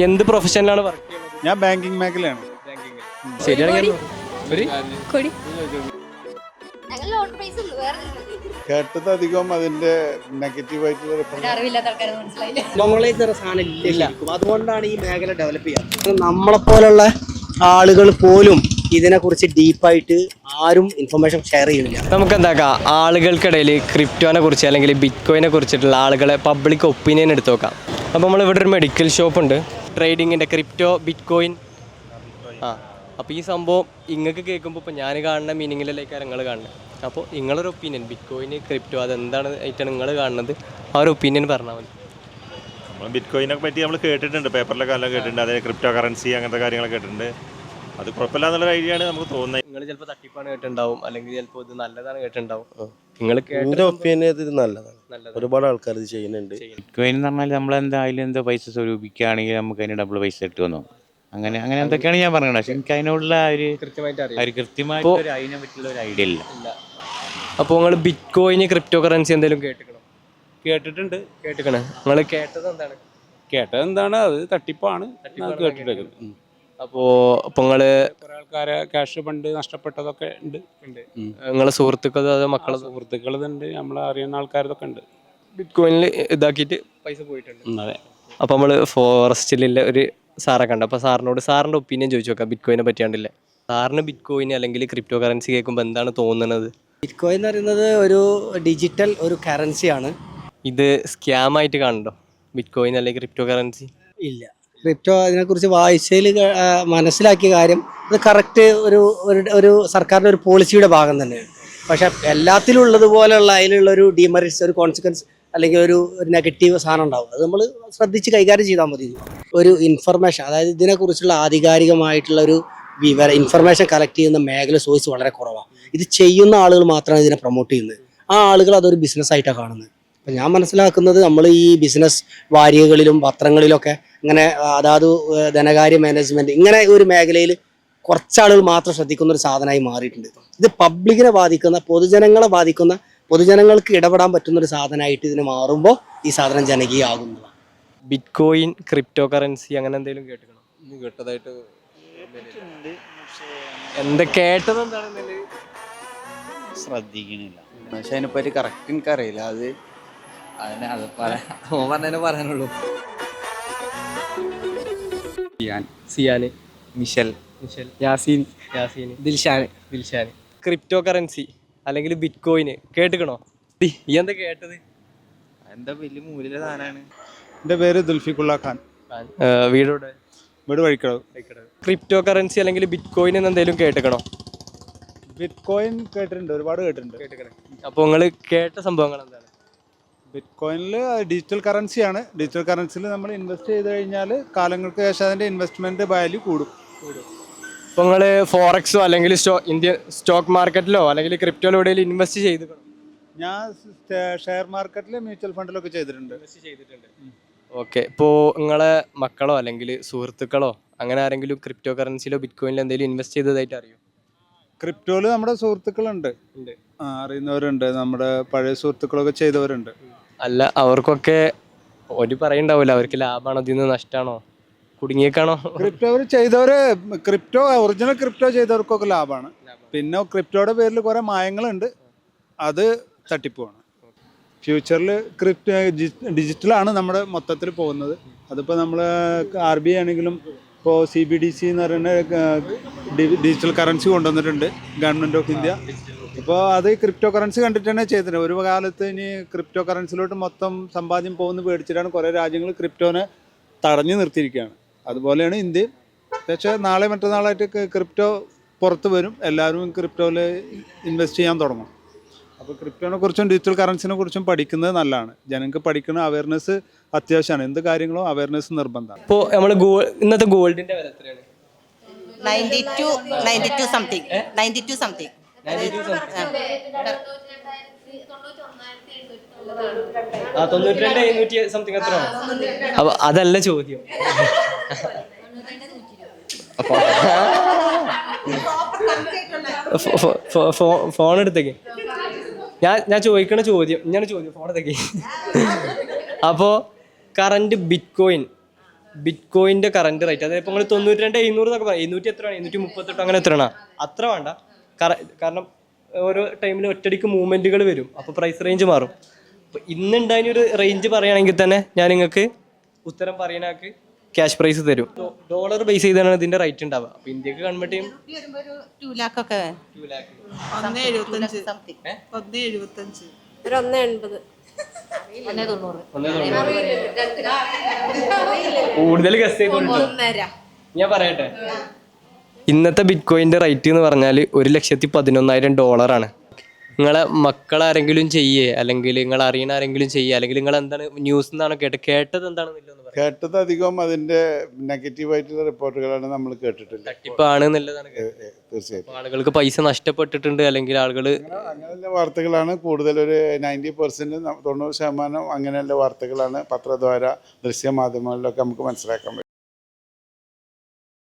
എന്ത് പ്രൊഫഷനിലാണ് വർക്ക് ചെയ്യുന്നത്? ഞാൻ ബാങ്കിങ് മേഖലയാണ്. ശരിയാണെങ്കിൽ കേട്ടത് അധികം അതിന്റെ നെഗറ്റീവായിട്ടുള്ള അതുകൊണ്ടാണ് ഈ മേഖല ഡെവലപ്പ് ചെയ്യുന്നത്. നമ്മളെപ്പോലുള്ള ആളുകൾ പോലും ഇതിനെക്കുറിച്ച് ഡീപ്പായിട്ട് ആരും ഇൻഫർമേഷൻ ഷെയർ ചെയ്യുന്നില്ല. നമുക്ക് എന്താക്കാം, ആളുകൾക്കിടയിൽ ക്രിപ്റ്റോനെ കുറിച്ച് അല്ലെങ്കിൽ ബിറ്റ് കോയിനെ കുറിച്ചിട്ടുള്ള ആളുകളെ പബ്ലിക് ഒപ്പീനിയൻ എടുത്ത് നോക്കാം. അപ്പോൾ നമ്മൾ ഇവിടെ ഒരു മെഡിക്കൽ ഷോപ്പ് ഉണ്ട്, ട്രേഡിങ്ങിൻ്റെ ക്രിപ്റ്റോ ബിറ്റ് കോയിൻ. അപ്പോൾ ഈ സംഭവം ഇങ്ങൾക്ക് കേൾക്കുമ്പോൾ ഇപ്പോൾ ഞാൻ കാണുന്ന മീനിങ്ങിലേക്കാണ് നിങ്ങൾ കാണുന്നത്. അപ്പോൾ നിങ്ങളൊരു ഒപ്പീനിയൻ, ബിറ്റ് കോയിൻ ക്രിപ്റ്റോ അതെന്താണ് ആയിട്ടാണ് നിങ്ങൾ കാണുന്നത്, ആ ഒരു ഒപ്പീനിയൻ പറഞ്ഞാൽ മതി. നമ്മൾ ബിറ്റ് കോയിനെ പറ്റി നമ്മൾ കേട്ടിട്ടുണ്ട്, പേപ്പറിലൊക്കെ എല്ലാം കേട്ടിട്ടുണ്ട്, അതായത് ക്രിപ്റ്റോ കറൻസി അങ്ങനത്തെ കാര്യങ്ങളൊക്കെ കേട്ടിട്ടുണ്ട്. അത് കുഴപ്പമില്ല എന്നുള്ളൊരു ഐഡിയ ആണ് നമുക്ക് തോന്നുന്നത്. നിങ്ങൾ ചിലപ്പോൾ തട്ടിപ്പാണ് കേട്ടിട്ടുണ്ടാവും, അല്ലെങ്കിൽ ചിലപ്പോൾ ഇത് നല്ലതാണ് കേട്ടിട്ടുണ്ടാവും. നിങ്ങൾ എൻ്റെ ഒപ്പീനിയൻ ഇത് നല്ലതാണ്. ഒരുപാട് ആൾക്കാർ ഇത് ചെയ്യുന്നുണ്ട്. ബിറ്റ് കോയിൻ എന്ന് പറഞ്ഞാൽ നമ്മളെന്താ അതിലെന്തോ പൈസ സ്വരൂപിക്കുകയാണെങ്കിൽ നമുക്ക് അതിന് ഡബിൾ പൈസ കിട്ടുമെന്നോ അങ്ങനെ എന്തൊക്കെയാണ് ഞാൻ പറയുന്നത്. പക്ഷെ എനിക്ക് അതിനോടുള്ള കൃത്യമായിട്ട് അതിനെ പറ്റിയുള്ള ഒരു ഐഡിയ ഇല്ല. അപ്പോൾ നിങ്ങൾ ബിറ്റ് കോയിൻ ക്രിപ്റ്റോ കറൻസി എന്തെങ്കിലും കേട്ടിട്ടുണ്ട്. നിങ്ങൾ കേട്ടത് എന്താണ്? അത് തട്ടിപ്പാണ് കേട്ടിട്ടുണ്ട്. അപ്പോൾ നിങ്ങൾ കുറെ ആൾക്കാരെ ക്യാഷ് ഫണ്ട് നഷ്ടപ്പെട്ടതൊക്കെ ഉണ്ട്. നിങ്ങളെ സുഹൃത്തുക്കൾ അതോ മക്കളെ സുഹൃത്തുക്കളുണ്ട്, നമ്മളെ അറിയുന്ന ആൾക്കാരതൊക്കെ ഉണ്ട്. ബിറ്റ് കോയിനിൽ ഇതാക്കിയിട്ട് പൈസ പോയിട്ടുണ്ട്. അതെ. അപ്പോൾ നമ്മൾ ഫോറസ്റ്റിലുള്ള ഒരു സാറെ കണ്ട, അപ്പോൾ സാറിൻ്റെ ഒപ്പീനിയൻ ചോദിച്ചു നോക്കാം ബിറ്റ് കോയിനെ പറ്റിയാണ്ടില്ലേ. സാറിന് ബിറ്റ് കോയിൻ അല്ലെങ്കിൽ ക്രിപ്റ്റോ കറൻസി കേൾക്കുമ്പോൾ എന്താണ് തോന്നുന്നത്? ബിറ്റ് കോയിൻ എന്ന് പറയുന്നത് ഒരു ഡിജിറ്റൽ ഒരു കറൻസിയാണ്. ഇത് സ്കാം ആയിട്ട് കാണുന്നുണ്ടോ ബിറ്റ് കോയിൻ അല്ലെങ്കിൽ ക്രിപ്റ്റോ കറൻസി? ഇല്ല, ക്രിപ്റ്റോ അതിനെക്കുറിച്ച് വായിച്ചതിൽ മനസ്സിലാക്കിയ കാര്യം ഇത് കറക്റ്റ് ഒരു സർക്കാരിൻ്റെ ഒരു പോളിസിയുടെ ഭാഗം തന്നെയാണ്. പക്ഷെ എല്ലാത്തിലും ഉള്ളതുപോലെയുള്ള അതിലുള്ളൊരു ഡിമെറിറ്റ്സ്, ഒരു കോൺസിക്വൻസ് അല്ലെങ്കിൽ ഒരു നെഗറ്റീവ് സാധനം ഉണ്ടാവും. അത് നമ്മൾ ശ്രദ്ധിച്ച് കൈകാര്യം ചെയ്താൽ മതി. ഒരു ഇൻഫർമേഷൻ, അതായത് ഇതിനെക്കുറിച്ചുള്ള ആധികാരികമായിട്ടുള്ള ഒരു ഇൻഫർമേഷൻ കളക്ട് ചെയ്യുന്ന മേഖല സോഴ്സ് വളരെ കുറവാണ്. ഇത് ചെയ്യുന്ന ആളുകൾ മാത്രമാണ് ഇതിനെ പ്രൊമോട്ട് ചെയ്യുന്നത്. ആ ആളുകൾ അതൊരു ബിസിനസ്സായിട്ടാണ് കാണുന്നത്. അപ്പം ഞാൻ മനസ്സിലാക്കുന്നത് നമ്മൾ ഈ ബിസിനസ് വാരികകളിലും പത്രങ്ങളിലൊക്കെ ഇങ്ങനെ അതാത് ധനകാര്യ മാനേജ്മെൻറ്റ് ഇങ്ങനെ ഒരു മേഖലയിൽ കുറച്ചാളുകൾ മാത്രം ശ്രദ്ധിക്കുന്ന ഒരു സാധനമായി മാറിയിട്ടുണ്ട്. ഇത് പബ്ലിക്കിനെ ബാധിക്കുന്ന, പൊതുജനങ്ങളെ ബാധിക്കുന്ന, പൊതുജനങ്ങൾക്ക് ഇടപെടാൻ പറ്റുന്ന ഒരു സാധനമായിട്ട് ഇതിന് മാറുമ്പോൾ ഈ സാധനം ജനകീയമാകുന്നതാണ്. ബിറ്റ് കോയിൻ ക്രിപ്റ്റോ കറൻസി അങ്ങനെ എന്തെങ്കിലും കേട്ടിട്ടുണ്ടോ? കേട്ടതായിട്ട് എന്താ കേട്ടത് എന്താണെന്നല്ലേ ശ്രദ്ധിക്കണില്ല. പക്ഷെ അതിനെപ്പറ്റി കറക്റ്റ് എനിക്കറിയില്ല. അത് പറഞ്ഞേ പറയാനുള്ളൂ. സിയാന്, മിഷൽ, യാസീൻ, ദിൽഷാൻ. ക്രിപ്റ്റോ കറൻസി അല്ലെങ്കിൽ ബിറ്റ് കോയിന് കേട്ടിക്കണോ? ഈ എന്താ കേട്ടത്? എന്താ വലിയ മൂല്യ സാധനമാണ്. എൻ്റെ പേര് ദുൽഫിഖുള്ള ഖാൻ. വീട് വഴിക്കടവ്. ക്രിപ്റ്റോ കറൻസി അല്ലെങ്കിൽ ബിറ്റ് കോയിൻ എന്തെങ്കിലും കേട്ടിക്കണോ? ബിറ്റ് കോയിൻ കേട്ടിട്ടുണ്ട്, ഒരുപാട് കേട്ടിട്ടുണ്ട്. അപ്പോൾ നിങ്ങൾ കേട്ട സംഭവങ്ങൾ എന്താണ്? ബിറ്റ് കോയിനിൽ ഡിജിറ്റൽ കറൻസിയാണ്. ഡിജിറ്റൽ കറൻസിയിൽ നമ്മൾ ഇൻവെസ്റ്റ് ചെയ്ത് കഴിഞ്ഞാൽ കാലങ്ങൾക്ക് ശേഷം അതിൻ്റെ ഇൻവെസ്റ്റ്മെൻറ്റ് വാല്യൂ കൂടും. ഇപ്പോൾ നിങ്ങൾ ഫോറക്സോ അല്ലെങ്കിൽ ഇന്ത്യൻ സ്റ്റോക്ക് മാർക്കറ്റിലോ അല്ലെങ്കിൽ ക്രിപ്റ്റോയിലോ എവിടെയെങ്കിലും ഇൻവെസ്റ്റ് ചെയ്തിട്ടുണ്ടോ? ഞാൻ ഷെയർ മാർക്കറ്റിൽ മ്യൂച്വൽ ഫണ്ടിലൊക്കെ ചെയ്തിട്ടുണ്ട്. ഓക്കെ. ഇപ്പോൾ നിങ്ങളെ മക്കളോ അല്ലെങ്കിൽ സുഹൃത്തുക്കളോ അങ്ങനെ ആരെങ്കിലും ക്രിപ്റ്റോ കറൻസിയിലോ ബിറ്റ് കോയിനിലോ എന്തെങ്കിലും ഇൻവെസ്റ്റ് ചെയ്തതായിട്ട് അറിയോ? ക്രിപ്റ്റോയിൽ നമ്മുടെ സുഹൃത്തുക്കളുണ്ട്, അറിയുന്നവരുണ്ട്, നമ്മുടെ പഴയ സുഹൃത്തുക്കളൊക്കെ ചെയ്തവരുണ്ട്. അല്ല, അവർക്കൊക്കെ ഒരു പറയുണ്ടാവില്ല, അവർക്ക് ലാഭമാണോ ഇതിൽ നിന്ന് നഷ്ടമാണോ കുടുങ്ങിയേക്കാണോ? ക്രിപ്റ്റോ ചെയ്തവർ, ഒറിജിനൽ ക്രിപ്റ്റോ ചെയ്തവർക്കൊക്കെ ലാഭമാണ്. പിന്നെ ക്രിപ്റ്റോയുടെ പേരിൽ കുറേ മായങ്ങളുണ്ട്, അത് തട്ടിപ്പുമാണ്. ഫ്യൂച്ചറിൽ ഡിജിറ്റലാണ് നമ്മുടെ മൊത്തത്തിൽ പോകുന്നത്. അതിപ്പോൾ നമ്മൾ RBI ആണെങ്കിലും ഇപ്പോൾ CBDC എന്ന് പറയുന്ന ഡിജിറ്റൽ കറൻസി കൊണ്ടുവന്നിട്ടുണ്ട് ഗവൺമെൻറ് ഓഫ് ഇന്ത്യ. ഇപ്പോൾ അത് ക്രിപ്റ്റോ കറൻസി കണ്ടിട്ട് തന്നെ ചെയ്തിട്ടുണ്ട്. ഒരു കാലത്ത് ഇനി ക്രിപ്റ്റോ കറൻസിലോട്ട് മൊത്തം സമ്പാദ്യം പോകുന്ന പേടിച്ചിട്ടാണ് കുറേ രാജ്യങ്ങൾ ക്രിപ്റ്റോനെ തടഞ്ഞു നിർത്തിയിരിക്കുകയാണ്. അതുപോലെയാണ് ഇന്ത്യയും. പക്ഷേ നാളെ മറ്റന്നാളായിട്ട് ക്രിപ്റ്റോ പുറത്ത് വരും, എല്ലാവരും ക്രിപ്റ്റോയിൽ ഇൻവെസ്റ്റ് ചെയ്യാൻ തുടങ്ങും. അപ്പോൾ ക്രിപ്റ്റോനെ കുറിച്ചും ഡിജിറ്റൽ കറൻസിനെ കുറിച്ചും പഠിക്കുന്നത് നല്ലതാണ്. ജനങ്ങൾക്ക് പഠിക്കുന്ന അവയർനെസ് അത്യാവശ്യമാണ്. എന്ത് കാര്യങ്ങളും അവയർനെസ് നിർബന്ധമാണ്. ഇപ്പോൾ നമ്മൾ ഇന്നത്തെ ഗോൾഡിന്റെ വില എത്രയാണ്? 92 സംതിങ്. അപ്പൊ അതല്ല ചോദ്യം. ഫോൺ എടുത്തേക്ക്. ഞാൻ ചോദിക്കണ ചോദ്യം ഫോൺ എടുത്തേക്ക്. അപ്പോൾ കറന്റ് ബിറ്റ് ബിറ്റ് കോയിൻ്റെ കറണ്ട് റേറ്റ് അതായത് ഇപ്പോൾ നിങ്ങൾ 92,700 എന്നൊക്കെ പറയാം 700 എത്രയാണ് 738 അങ്ങനെ എത്രയാണ് അത്ര വേണ്ട കാരണം ഓരോ ടൈമിൽ ഒറ്റയടിക്ക് മൂവ്മെൻറ്റുകൾ വരും അപ്പോൾ പ്രൈസ് റേഞ്ച് മാറും. അപ്പോൾ ഇന്നുണ്ടായൊരു റേഞ്ച് പറയുകയാണെങ്കിൽ തന്നെ ഞാൻ നിങ്ങൾക്ക് ഉത്തരം പറയാനാക്ക് ക്യാഷ് പ്രൈസ് തരും. ഡോളർ ബേസ് ചെയ്താണ് ഇതിൻ്റെ റേറ്റ് ഉണ്ടാവുക. അപ്പോൾ ഇന്ത്യക്ക് കൺവേർട്ട് ചെയ്യും 2 ലാക്ക് ഒക്കെ 2 ലാക്ക് 1.75 ഒരു 1.80 കൂടുതൽ ഗസ് ചെയ്തോളൂ. ഞാൻ പറയട്ടെ, ഇന്നത്തെ ബിറ്റ് കോയിൻ്റെ റേറ്റ് എന്ന് പറഞ്ഞാൽ $1,11,000. നിങ്ങളെ മക്കളാരെങ്കിലും ചെയ്യേ അല്ലെങ്കിൽ നിങ്ങൾ അറിയണ ആരെങ്കിലും ചെയ്യേ അല്ലെങ്കിൽ നിങ്ങൾ എന്താണ് ന്യൂസ് എന്നാണ് കേട്ടത് എന്താണെന്നില്ല കേട്ടത് അധികം അതിന്റെ നെഗറ്റീവായിട്ടുള്ള റിപ്പോർട്ടുകളാണ് നമ്മൾ കേട്ടിട്ടില്ല. തട്ടിപ്പാണ് എന്നുള്ളതാണ്. തീർച്ചയായിട്ടും ആളുകൾക്ക് പൈസ നഷ്ടപ്പെട്ടിട്ടുണ്ട് അല്ലെങ്കിൽ ആളുകൾ അങ്ങനെയുള്ള വാർത്തകളാണ് കൂടുതൽ. ഒരു 90% 90% അങ്ങനെയുള്ള വാർത്തകളാണ് പത്രദ്വാര ദൃശ്യമാധ്യമങ്ങളിലൊക്കെ നമുക്ക് മനസ്സിലാക്കാൻ പറ്റും.